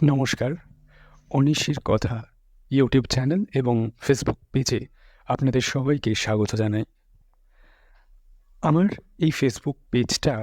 নমস্কার। অনিশির কথা YouTube channel এবং ফেসবুক পেজে আপনাদের সবাইকে স্বাগত জানাই। আমার এই ফেসবুক পেজটা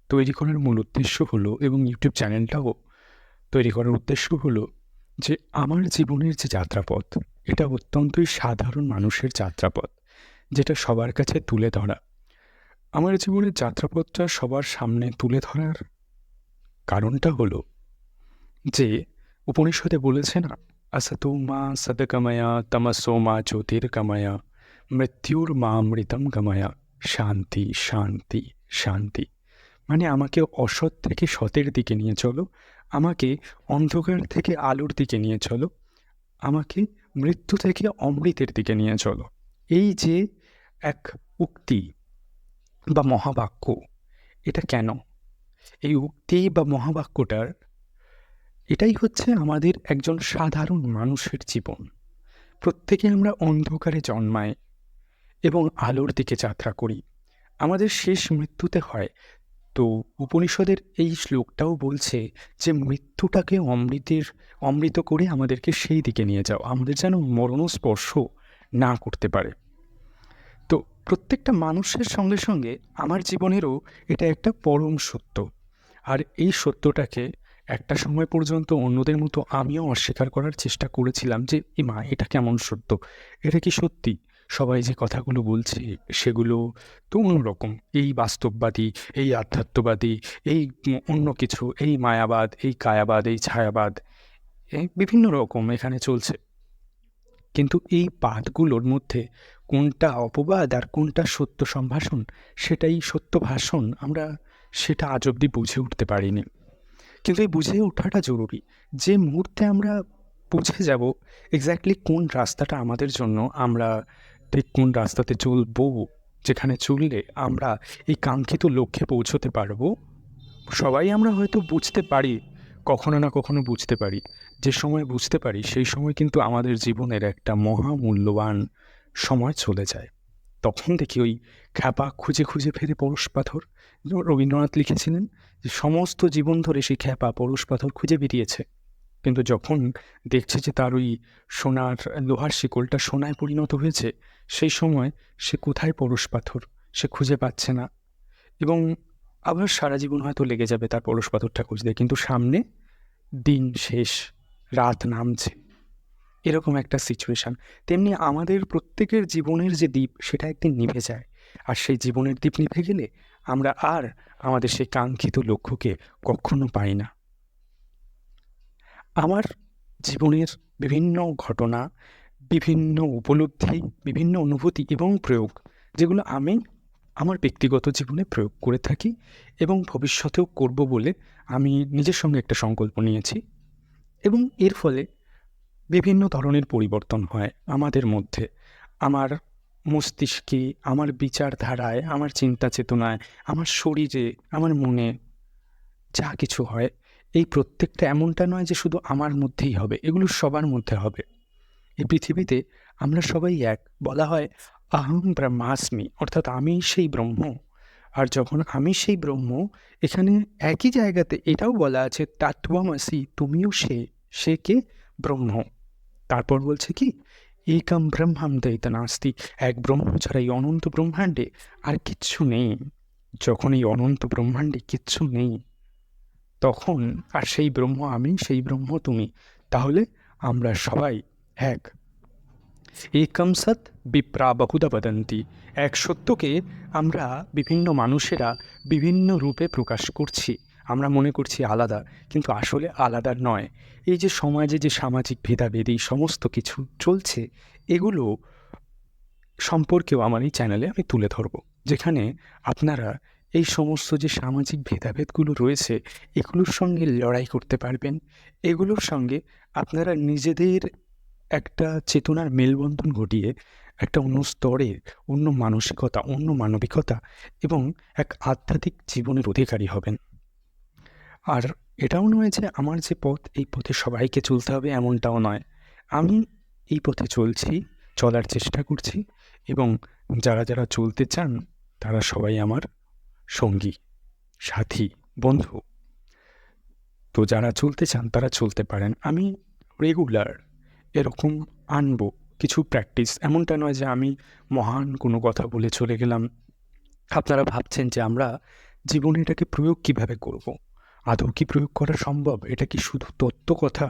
তৈরি করার মূল উদ্দেশ্য হলো এবং ইউটিউব চ্যানেলটাও তৈরি করার উদ্দেশ্য হলো যে আমার জীবনের যে যাত্রাপথ, এটা অত্যন্তই সাধারণ মানুষের যাত্রাপথ, যেটা সবার কাছে তুলে ধরা। আমার জীবনের যাত্রাপথটা সবার সামনে তুলে ধরার কারণটা হলো যে উপনিষদে বলেছে না, আসতো মা সদগময়া তমসো মা জ্যোতির্গময়া মৃত্যুর মা অমৃতম গময়া শান্তি শান্তি শান্তি। মানে আমাকে অসৎ থেকে সতের দিকে নিয়ে চলো, আমাকে অন্ধকার থেকে আলোর দিকে নিয়ে চলো, আমাকে মৃত্যু থেকে অমৃতের দিকে নিয়ে চলো। এই যে এক উক্তি বা মহাবাক্য, এটা কেন? এই উক্তি বা মহাবাক্যটার এটাই হচ্ছে আমাদের একজন সাধারণ মানুষের জীবন। প্রত্যেকে আমরা অন্ধকারে জন্মাই এবং আলোর দিকে যাত্রা করি। আমাদের শেষ মৃত্যুতে হয়। তো উপনিষদের এই শ্লোকটাও বলছে যে মৃত্যুটাকে অমৃত করে আমাদেরকে সেই দিকে নিয়ে যাও, আমাদের যেন মরণস্পর্শ না করতে পারে। তো প্রত্যেকটা মানুষের সঙ্গে সঙ্গে আমার জীবনেরও এটা একটা পরম সত্য। আর এই সত্যটাকে একটা সময় পর্যন্ত অন্যদের মতো আমিও অস্বীকার করার চেষ্টা করেছিলাম যে মা এটা কেমন সত্য, এটা কি সত্যি? সবাই যে কথাগুলো বলছে সেগুলো তো অন্যরকম, এই বাস্তববাদী, এই আধ্যাত্মবাদী, এই অন্য কিছু, এই মায়াবাদ, এই কায়াবাদ, এই ছায়াবাদ, এই বিভিন্ন রকম এখানে চলছে। কিন্তু এই বাদগুলোর মধ্যে কোনটা অপবাদ আর কোনটা সত্য সম্ভাষণ, সেটাই সত্য ভাষণ, আমরা সেটা আজ অবধি বুঝে উঠতে পারিনি। কিন্তু এই বুঝে ওঠাটা জরুরি। যে মুহূর্তে আমরা বুঝে যাব এক্স্যাক্টলি কোন রাস্তাটা আমাদের জন্য, আমরা ঠিক কোন রাস্তাতে চলবো, যেখানে চললে আমরা এই কাঙ্ক্ষিত লক্ষ্যে পৌঁছতে পারবো, সবাই আমরা হয়তো বুঝতে পারি, কখনো না কখনো বুঝতে পারি। যে সময় বুঝতে পারি সেই সময় কিন্তু আমাদের জীবনের একটা মহামূল্যবান সময় চলে যায়। তখন দেখি ওই খ্যাপা খুঁজে খুঁজে ফেরে পরশ পাথর। রবীন্দ্রনাথ লিখেছিলেন যে সমস্ত জীবন ধরে সেই খ্যাপা পরশ পাথর খুঁজে বেরিয়েছে, কিন্তু যখন দেখছে যে তার ওই সোনার লোহার শিকলটা সোনায় পরিণত হয়েছে, সেই সময় সে কোথায় পরশ পাথর সে খুঁজে পাচ্ছে না। এবং আবার সারা জীবন হয়তো লেগে যাবে তার পরশ পাথরটা খুঁজতে, কিন্তু সামনে দিন শেষ, রাত নামছে, এরকম একটা সিচুয়েশান। তেমনি আমাদের প্রত্যেকের জীবনের যে দ্বীপ সেটা একদিন নিভে যায়, আর সেই জীবনের দ্বীপ নিভে গেলে আমরা আর আমাদের সেই কাঙ্ক্ষিত লক্ষ্যকে কখনো পাই না। আমার জীবনের বিভিন্ন ঘটনা, বিভিন্ন উপলব্ধি, বিভিন্ন অনুভূতি এবং প্রয়োগ, যেগুলো আমি আমার ব্যক্তিগত জীবনে প্রয়োগ করে থাকি এবং ভবিষ্যতেও করব বলে আমি নিজের সঙ্গে একটা সংকল্প নিয়েছি। এবং এর ফলে বিভিন্ন ধরনের পরিবর্তন হয় আমাদের মধ্যে, আমার মস্তিষ্কে, আমার বিচারধারায়, আমার চিন্তা চেতনায়, আমার শরীরে, আমার মনে যা কিছু হয়, এই প্রত্যেকটা এমনটা নয় যে শুধু আমার মধ্যেই হবে, এগুলো সবার মধ্যে হবে। এই পৃথিবীতে আমরা সবাই এক। বলা হয় আহং ব্রহ্মাস্মি, অর্থাৎ আমি সেই ব্রহ্ম। আর যখন আমি সেই ব্রহ্ম, এখানে একই জায়গাতে এটাও বলা আছে তাত্ত্বমসি, তুমিও সে কে? ব্রহ্ম। তারপর বলছে কি, একম ব্রহ্মাম দ্বৈত নাস্তি, এক ব্রহ্ম ছাড়া এই অনন্ত ব্রহ্মাণ্ডে আর কিচ্ছু নেই। যখন এই অনন্ত ব্রহ্মাণ্ডে কিচ্ছু নেই, তখন আর সেই ব্রহ্ম আমি, সেই ব্রহ্ম তুমি, তাহলে আমরা সবাই এক। একম সৎ বিপ্রা বহুধা বদন্তি, এক সত্যকে আমরা বিভিন্ন মানুষেরা বিভিন্ন রূপে প্রকাশ করছি। আমরা মনে করছি আলাদা, কিন্তু আসলে আলাদা নয়। এই যে সমাজে যে সামাজিক ভেদাভেদ এই সমস্ত কিছু চলছে, এগুলো সম্পর্কেও আমার এই চ্যানেলে আমি তুলে ধরব, যেখানে আপনারা এই সমস্ত যে সামাজিক ভেদাভেদগুলো রয়েছে এগুলোর সঙ্গে লড়াই করতে পারবেন। এগুলোর সঙ্গে আপনারা নিজেদের একটা চেতনার মেলবন্ধন ঘটিয়ে একটা অন্য স্তরের, অন্য মানসিকতা, অন্য মানবিকতা এবং এক আধ্যাত্মিক জীবনের অধিকারী হবেন। আর এটাও নয় যে আমার যে পথ, এই পথে সবাইকে চলতে হবে, এমনটাও নয়। আমি এই পথে চলছি, চলার চেষ্টা করছি, এবং যারা যারা চলতে চান তারা সবাই আমার সঙ্গী, সাথী, বন্ধু। তো যারা চলতে চান তারা চলতে পারেন। আমি রেগুলার এরকম আনবো কিছু প্র্যাকটিস। এমনটা নয় যে আমি মহান কোনো কথা বলে চলে গেলাম। আপনারা ভাবছেন যে আমরা জীবনে এটাকে প্রয়োগ কীভাবে করব? আদৌ কি প্রয়োগ করা সম্ভব? এটা কি শুধু তত্ত্বকথা?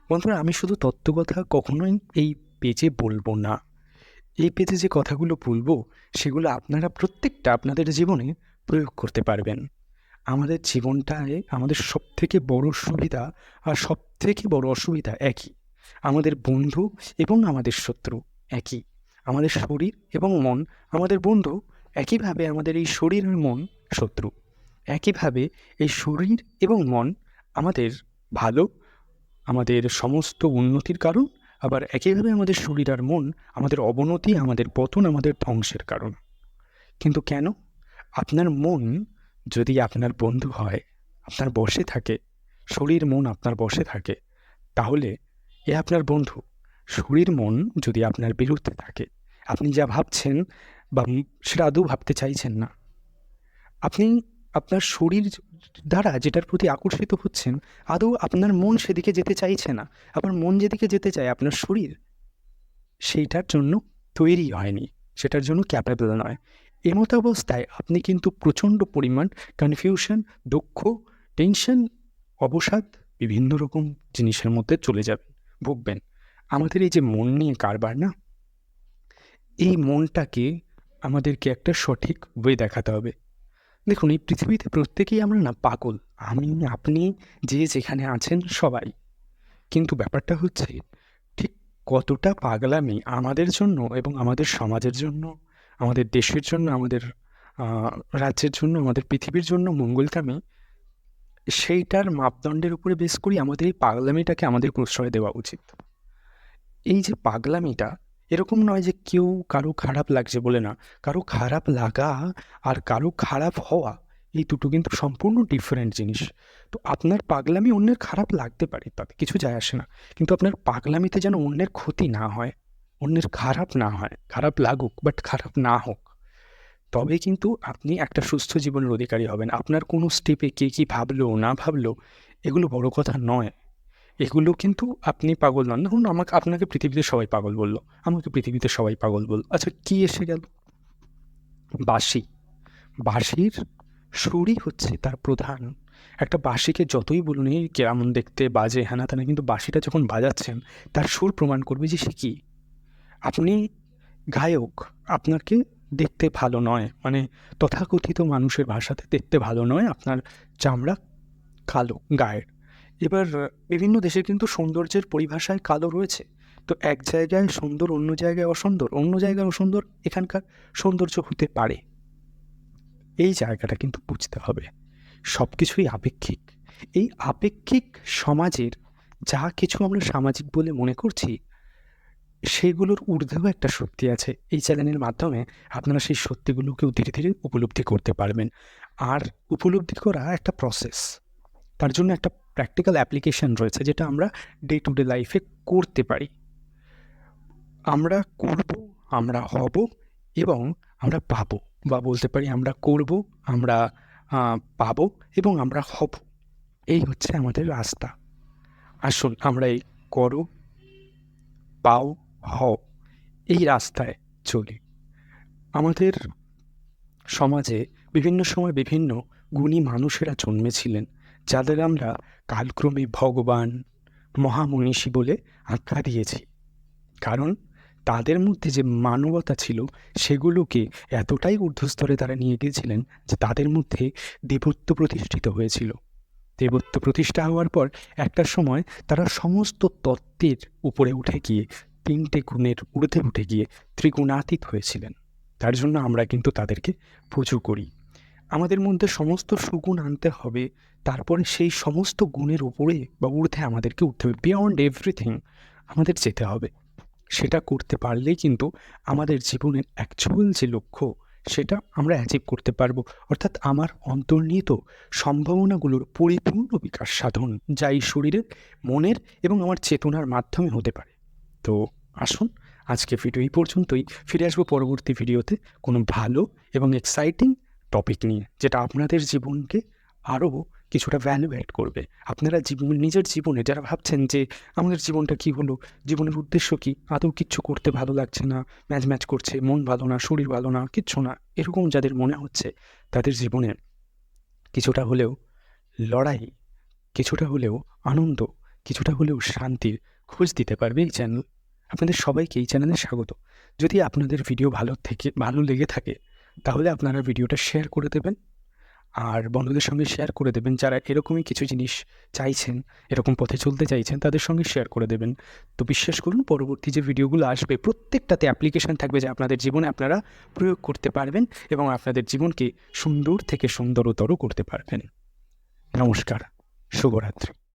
বন্ধুরা, আমি শুধু তত্ত্বকথা কখনোই এই পেজে বলবো না। এই পেজে যে কথাগুলো বলবো সেগুলো আপনারা প্রত্যেকটা আপনাদের জীবনে প্রয়োগ করতে পারবেন। আমাদের জীবনটায় আমাদের সবথেকে বড় সুবিধা আর সবথেকে বড় অসুবিধা একই। আমাদের বন্ধু এবং আমাদের শত্রু একই। আমাদের শরীর এবং মন আমাদের বন্ধু, একইভাবে আমাদের এই শরীর আর মন শত্রু। একইভাবে এই শরীর এবং মন আমাদের ভালো, আমাদের সমস্ত উন্নতির কারণ, আবার একইভাবে আমাদের শরীর আর মন আমাদের অবনতি, আমাদের পতন, আমাদের ধ্বংসের কারণ। কিন্তু কেন? আপনার মন যদি আপনার বন্ধু হয়, আপনার বশে থাকে, শরীর মন আপনার বশে থাকে, তাহলে এ আপনার বন্ধু। শরীর মন যদি আপনার বিরুদ্ধে থাকে, আপনি যা ভাবছেন বা সেটা আদৌ ভাবতে চাইছেন না, আপনি আপনার শরীর দ্বারা যেটার প্রতি আকর্ষিত হচ্ছেন, আদৌ আপনার মন সেদিকে যেতে চাইছে না। আপনার মন যেদিকে যেতে চায়, আপনার শরীর সেইটার জন্য তৈরি হয়নি, সেটার জন্য ক্যাপেবল নয়। এমতো অবস্থায় আপনি কিন্তু প্রচণ্ড পরিমাণ কনফিউশন, দুঃখ, টেনশন, অবসাদ, বিভিন্ন রকম জিনিসের মধ্যে চলে যাবেন, ভুগবেন। আমাদের এই যে মন নিয়ে কারবার না, এই মনটাকে আমাদেরকে একটা সঠিক ওয়ে দেখাতে হবে। দেখুন, এই পৃথিবীতে প্রত্যেকেই আমরা না পাগল। আমি, আপনি, যে যেখানে আছেন সবাই। কিন্তু ব্যাপারটা হচ্ছে ঠিক কতটা পাগলামি আমাদের জন্য এবং আমাদের সমাজের জন্য, আমাদের দেশের জন্য, আমাদের রাজ্যের জন্য, আমাদের পৃথিবীর জন্য মঙ্গলকামী, সেইটার মাপদণ্ডের উপরে বেস করি আমাদের এই পাগলামিটাকে আমাদের প্রশ্রয় দেওয়া উচিত। এই যে পাগলামিটা, এরকম নয় যে কেউ কারো খারাপ লাগছে বলে না। কারো খারাপ লাগা আর কারো খারাপ হওয়া, এই দুটো কিন্তু সম্পূর্ণ ডিফারেন্ট জিনিস। তো আপনার পাগলামি অন্যের খারাপ লাগতে পারে, তাতে কিছু যায় আসে না। কিন্তু আপনার পাগলামিতে যেন অন্যের ক্ষতি না হয়, অন্যের খারাপ না হয়। খারাপ লাগুক, বাট খারাপ না হোক। তবে কিন্তু আপনি একটা সুস্থ জীবনের অধিকারী হবেন। আপনার কোনো স্টেপে কে কী ভাবলো না ভাবলো, এগুলো বড় কথা নয়। এগুলো কিন্তু আপনি পাগল নন। ধরুন আপনাকে পৃথিবীতে সবাই পাগল বলল, আমাকে পৃথিবীতে সবাই পাগল বলল। আচ্ছা, কী এসে গেল? বাঁশি। বাঁশির সুরই হচ্ছে তার প্রধান। একটা বাঁশিকে যতই বলুন এই কেমন দেখতে, বাজে, হ্যানা ত্যানা, কিন্তু বাঁশিটা যখন বাজাচ্ছেন তার সুর প্রমাণ করবে যে সে কী। আপনি গায়ক, আপনাকে দেখতে ভালো নয়, মানে তথাকথিত মানুষের ভাষাতে দেখতে ভালো নয়, আপনার চামড়া কালো গায়ের। এবার বিভিন্ন দেশের কিন্তু সৌন্দর্যের পরিভাষায় কালো রয়েছে। তো এক জায়গায় সুন্দর, অন্য জায়গায় অসুন্দর, অন্য জায়গায় অসুন্দর এখানকার সৌন্দর্য হতে পারে। এই জায়গাটা কিন্তু বুঝতে হবে। সব কিছুই আপেক্ষিক। এই আপেক্ষিক সমাজের যা কিছু আমরা সামাজিক বলে মনে করছি, সেগুলোর ঊর্ধ্বেও একটা সত্যি আছে। এই চ্যানেলের মাধ্যমে আপনারা সেই সত্যিগুলোকেও ধীরে ধীরে উপলব্ধি করতে পারবেন। আর উপলব্ধি করা একটা প্রসেস। তার জন্য একটা প্র্যাকটিক্যাল অ্যাপ্লিকেশন রয়েছে, যেটা আমরা ডে টু ডে লাইফে করতে পারি। আমরা করব, আমরা হব এবং আমরা পাবো, বা বলতে পারি আমরা করব, আমরা পাবো এবং আমরা হব। এই হচ্ছে আমাদের রাস্তা। আসুন আমরা এই করো, পাও, হও, এই রাস্তায় চলি। আমাদের সমাজে বিভিন্ন সময় বিভিন্ন গুণী মানুষেরা জন্মেছিলেন, যাদের আমরা কালক্রমে ভগবান, মহামনীষী বলে আখ্যা দিয়েছি। কারণ তাদের মধ্যে যে মানবতা ছিল, সেগুলোকে এতটাই ঊর্ধ্বস্তরে তারা নিয়ে গিয়েছিলেন যে তাদের মধ্যে দেবত্ব প্রতিষ্ঠিত হয়েছিল। দেবত্ব প্রতিষ্ঠা হওয়ার পর একটা সময় তারা সমস্ত তত্ত্বের উপরে উঠে গিয়ে, 3টে গুণের ঊর্ধ্বে উঠে গিয়ে ত্রিগুণাতীত হয়েছিলেন। তার জন্য আমরা কিন্তু তাদেরকে পুজো করি। আমাদের মধ্যে সমস্ত সুগুণ আনতে হবে, তারপরে সেই সমস্ত গুণের উপরে বা ঊর্ধ্বে আমাদেরকে উঠতে হবে। বিয়ন্ড এভরিথিং আমাদের যেতে হবে। সেটা করতে পারলেই কিন্তু আমাদের জীবনের অ্যাকচুয়াল যে লক্ষ্য, সেটা আমরা অ্যাচিভ করতে পারবো। অর্থাৎ আমার অন্তর্নিহিত সম্ভাবনাগুলোর পরিপূর্ণ বিকাশ সাধন, যা এই শরীরের, মনের এবং আমার চেতনার মাধ্যমে হতে পারে। তো আসুন, আজকে ভিডিও এই পর্যন্তই। ফিরে আসবো পরবর্তী ভিডিওতে কোনো ভালো এবং এক্সাইটিং টপিক নিয়ে, যেটা আপনাদের জীবনকে আরও কিছুটা ভ্যালু অ্যাড করবে। আপনারা নিজের জীবনে যারা ভাবছেন যে আমাদের জীবনটা কী হলো, জীবনের উদ্দেশ্য কী, আদৌ কিচ্ছু করতে ভালো লাগছে না, ম্যাচ করছে, মন ভালো না, শরীর ভালো না, কিচ্ছু না, এরকম যাদের মনে হচ্ছে তাদের জীবনে কিছুটা হলেও লড়াই, কিছুটা হলেও আনন্দ, কিছুটা হলেও শান্তির খোঁজ দিতে পারবে এই চ্যানেল। আপনাদের সবাইকে এই চ্যানেলে স্বাগত। যদি আপনাদের ভিডিও ভালো লেগে থাকে তাহলে আপনারা ভিডিওটা শেয়ার করে দেবেন, আর বন্ধুদের সঙ্গে শেয়ার করে দেবেন। যারা এরকমই কিছু জিনিস চাইছেন, এরকম পথে চলতে চাইছেন, তাদের সঙ্গে শেয়ার করে দেবেন। তো বিশ্বাস করুন, পরবর্তী যে ভিডিওগুলো আসবে প্রত্যেকটাতে অ্যাপ্লিকেশান থাকবে যা আপনাদের জীবনে আপনারা প্রয়োগ করতে পারবেন এবং আপনাদের জীবনকে সুন্দর থেকে সুন্দরতর করতে পারবেন। নমস্কার, শুভরাত্রি।